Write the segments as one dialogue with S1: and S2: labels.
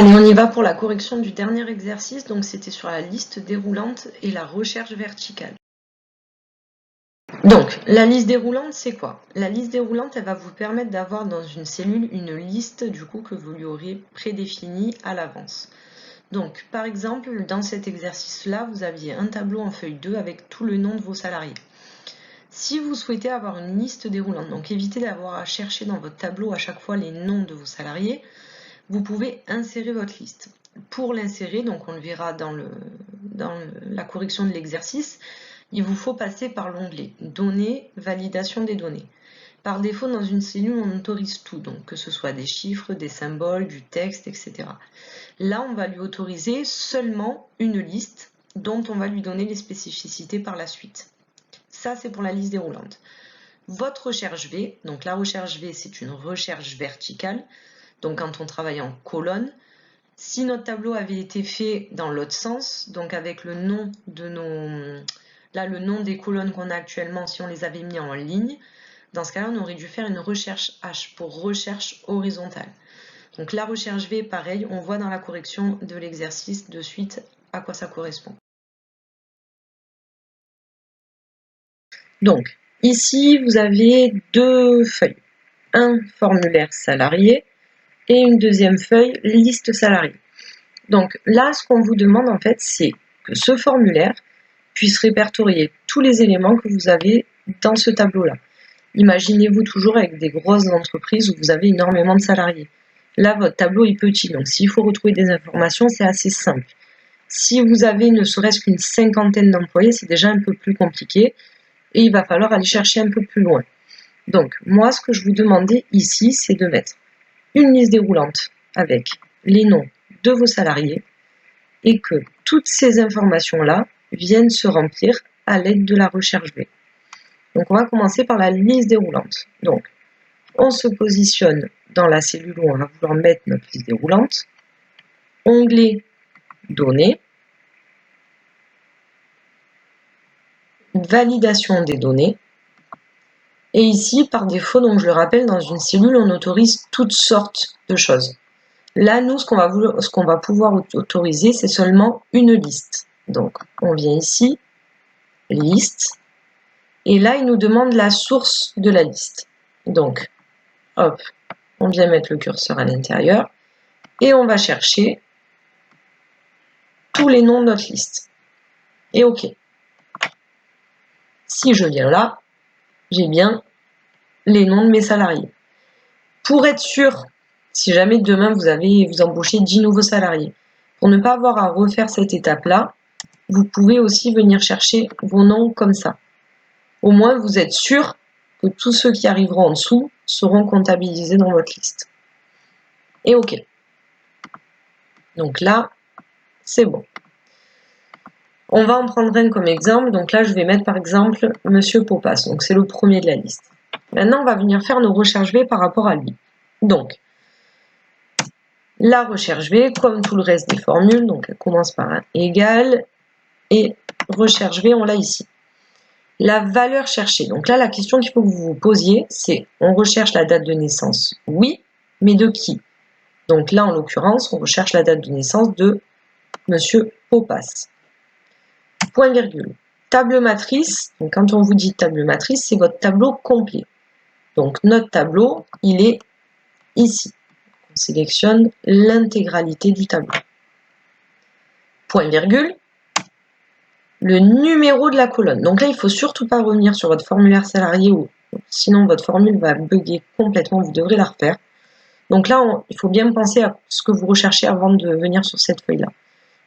S1: Allez, on y va pour la correction du dernier exercice. Donc, c'était sur la liste déroulante et la recherche verticale. Donc, la liste déroulante, c'est quoi? La liste déroulante, elle va vous permettre d'avoir dans une cellule une liste du coup que vous lui aurez prédéfinie à l'avance. Donc, par exemple, dans cet exercice-là, vous aviez un tableau en feuille 2 avec tout le nom de vos salariés. Si vous souhaitez avoir une liste déroulante, donc évitez d'avoir à chercher dans votre tableau à chaque fois les noms de vos salariés, vous pouvez insérer votre liste. Pour l'insérer, donc on le verra dans la correction de l'exercice, il vous faut passer par l'onglet Données, validation des données. Par défaut, dans une cellule, on autorise tout, donc que ce soit des chiffres, des symboles, du texte, etc. Là, on va lui autoriser seulement une liste dont on va lui donner les spécificités par la suite. Ça, c'est pour la liste déroulante. Votre recherche V, donc la recherche V, c'est une recherche verticale. Donc quand on travaille en colonne, si notre tableau avait été fait dans l'autre sens, donc avec le nom de le nom des colonnes qu'on a actuellement, si on les avait mis en ligne, dans ce cas-là, on aurait dû faire une recherche H pour recherche horizontale. Donc la recherche V, pareil, on voit dans la correction de l'exercice de suite à quoi ça correspond. Donc ici, vous avez deux feuilles. Un formulaire salarié et une deuxième feuille liste salariée. Donc là, ce qu'on vous demande en fait, c'est que ce formulaire puisse répertorier tous les éléments que vous avez dans ce tableau-là. Imaginez-vous toujours avec des grosses entreprises où vous avez énormément de salariés. Là, votre tableau est petit, donc s'il faut retrouver des informations, c'est assez simple. Si vous avez ne serait-ce qu'une cinquantaine d'employés, c'est déjà un peu plus compliqué et il va falloir aller chercher un peu plus loin. Donc, moi, ce que je vous demandais ici, c'est de mettre une liste déroulante avec les noms de vos salariés et que toutes ces informations-là viennent se remplir à l'aide de la recherche V. Donc, on va commencer par la liste déroulante. Donc, on se positionne dans la cellule où on va vouloir mettre notre liste déroulante. Onglet Données. Validation des données. Et ici, par défaut, donc je le rappelle, dans une cellule, on autorise toutes sortes de choses. Là, nous, ce qu'on va pouvoir autoriser, c'est seulement une liste. Donc, on vient ici, liste, et là, il nous demande la source de la liste. Donc, hop, on vient mettre le curseur à l'intérieur, et on va chercher tous les noms de notre liste. Et OK. Si je viens là, j'ai bien les noms de mes salariés. Pour être sûr, si jamais demain vous embauchez 10 nouveaux salariés, pour ne pas avoir à refaire cette étape-là, vous pouvez aussi venir chercher vos noms comme ça. Au moins, vous êtes sûr que tous ceux qui arriveront en dessous seront comptabilisés dans votre liste. Et OK. Donc là, c'est bon. On va en prendre un comme exemple. Donc là, je vais mettre par exemple Monsieur Popas. Donc c'est le premier de la liste. Maintenant, on va venir faire nos recherches V par rapport à lui. Donc, la recherche V, comme tout le reste des formules, donc elle commence par un égal et recherche V, on l'a ici. La valeur cherchée. Donc là, la question qu'il faut que vous vous posiez, c'est on recherche la date de naissance, oui, mais de qui? Donc là, en l'occurrence, on recherche la date de naissance de Monsieur Popas. Point virgule. Table matrice. Donc quand on vous dit table matrice, c'est votre tableau complet. Donc notre tableau, il est ici. On sélectionne l'intégralité du tableau. Point virgule. Le numéro de la colonne. Donc là, il ne faut surtout pas revenir sur votre formulaire salarié, sinon votre formule va bugger complètement, vous devrez la refaire. Donc là, il faut bien penser à ce que vous recherchez avant de venir sur cette feuille-là.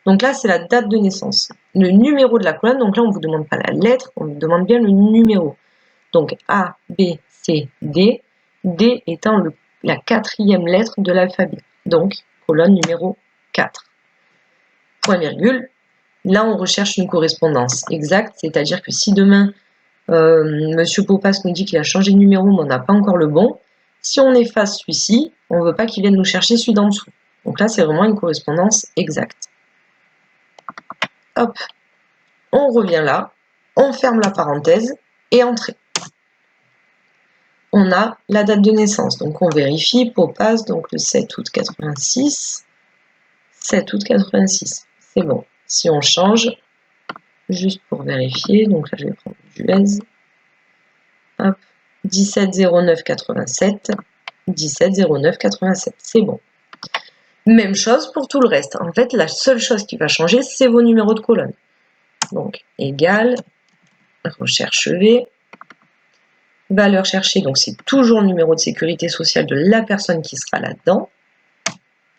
S1: Donc là, c'est la date de naissance. Le numéro de la colonne, donc là, on ne vous demande pas la lettre, on vous demande bien le numéro. Donc A, B, C, D, D étant la quatrième lettre de l'alphabet. Donc, colonne numéro 4. Point virgule. Là, on recherche une correspondance exacte, c'est-à-dire que si demain, Monsieur Popas nous dit qu'il a changé de numéro, mais on n'a pas encore le bon, si on efface celui-ci, on ne veut pas qu'il vienne nous chercher celui d'en dessous. Donc là, c'est vraiment une correspondance exacte. Hop, on revient là, on ferme la parenthèse et entrée. On a la date de naissance, donc on vérifie, Popas, donc le 7 août 86. 7 août 86. C'est bon. Si on change, juste pour vérifier, donc là je vais prendre du S. Hop, 170987, 170987, c'est bon. Même chose pour tout le reste. En fait, la seule chose qui va changer, c'est vos numéros de colonne. Donc, égal, recherche V, valeur cherchée, donc c'est toujours le numéro de sécurité sociale de la personne qui sera là-dedans,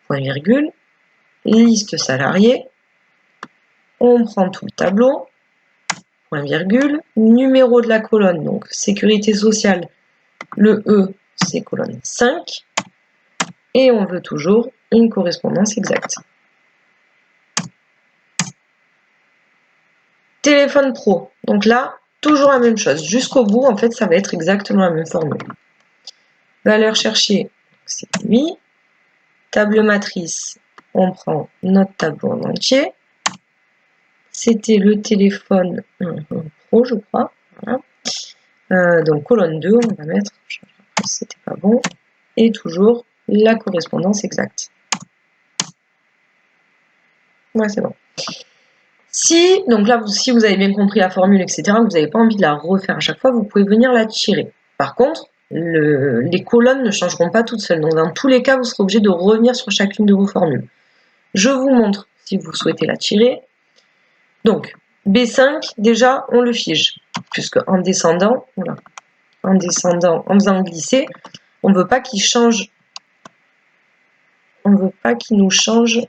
S1: point virgule, liste salariée, on prend tout le tableau, point virgule, numéro de la colonne, donc sécurité sociale, le E, c'est colonne 5, et on veut toujours une correspondance exacte. Téléphone pro, donc là, toujours la même chose. Jusqu'au bout, en fait, ça va être exactement la même formule. Valeur cherchée, c'est lui. Table matrice, on prend notre tableau en entier. C'était le téléphone pro, je crois. Voilà. Donc colonne 2, on va mettre, c'était pas bon. Et toujours la correspondance exacte. Ouais, c'est bon. Si, donc là, si vous avez bien compris la formule, etc., que vous n'avez pas envie de la refaire à chaque fois, vous pouvez venir la tirer. Par contre, les colonnes ne changeront pas toutes seules. Donc dans tous les cas, vous serez obligé de revenir sur chacune de vos formules. Je vous montre si vous souhaitez la tirer. Donc, B5, déjà, on le fige, puisque en descendant, voilà, en faisant glisser, on ne veut pas qu'il change, on ne veut pas qu'il nous change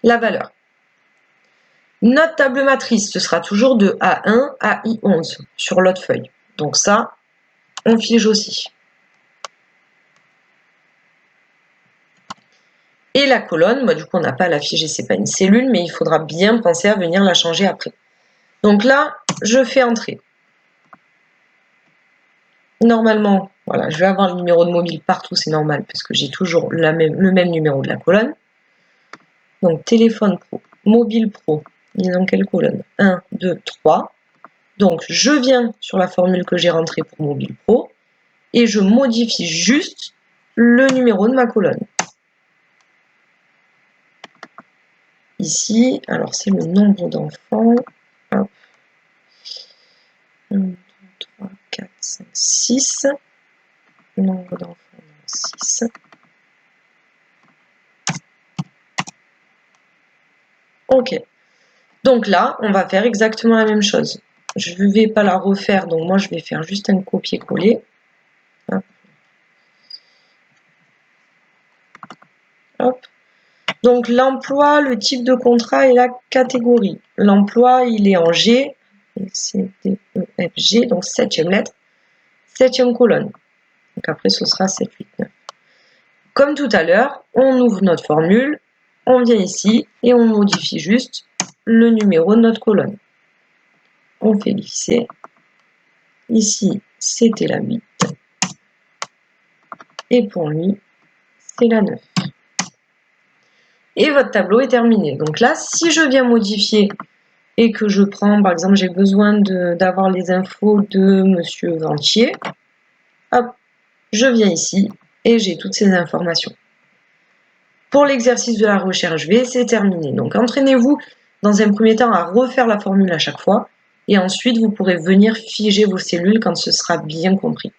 S1: la valeur. Notre table matrice, ce sera toujours de A1 à I11 sur l'autre feuille. Donc ça, on fige aussi. Et la colonne, du coup, on n'a pas à la figer, c'est pas une cellule, mais il faudra bien penser à venir la changer après. Donc là, je fais entrer. Normalement, voilà, je vais avoir le numéro de mobile partout, c'est normal, parce que j'ai toujours le même numéro de la colonne. Donc, téléphone pro, mobile pro, il est dans quelle colonne? 1, 2, 3. Donc, je viens sur la formule que j'ai rentrée pour mobile pro, et je modifie juste le numéro de ma colonne. Ici, alors c'est le nombre d'enfants. 1, 2, 3, 4, 5, 6. Nombre d'enfants, 6. Ok. Donc là, on va faire exactement la même chose. Je ne vais pas la refaire, donc moi je vais faire juste un copier-coller. Hop. Donc l'emploi, le type de contrat et la catégorie. L'emploi, il est en G, C, D, E, F, G, donc 7e lettre, 7e colonne. Donc après, ce sera 7, 8, 9. Comme tout à l'heure, on ouvre notre formule, on vient ici et on modifie juste le numéro de notre colonne. On fait glisser. Ici, c'était la 8. Et pour lui, c'est la 9. Et votre tableau est terminé. Donc là, si je viens modifier et que je prends, par exemple, j'ai besoin d'avoir les infos de Monsieur Ventier, hop, je viens ici et j'ai toutes ces informations. Pour l'exercice de la recherche V, c'est terminé. Donc entraînez-vous dans un premier temps à refaire la formule à chaque fois et ensuite vous pourrez venir figer vos cellules quand ce sera bien compris.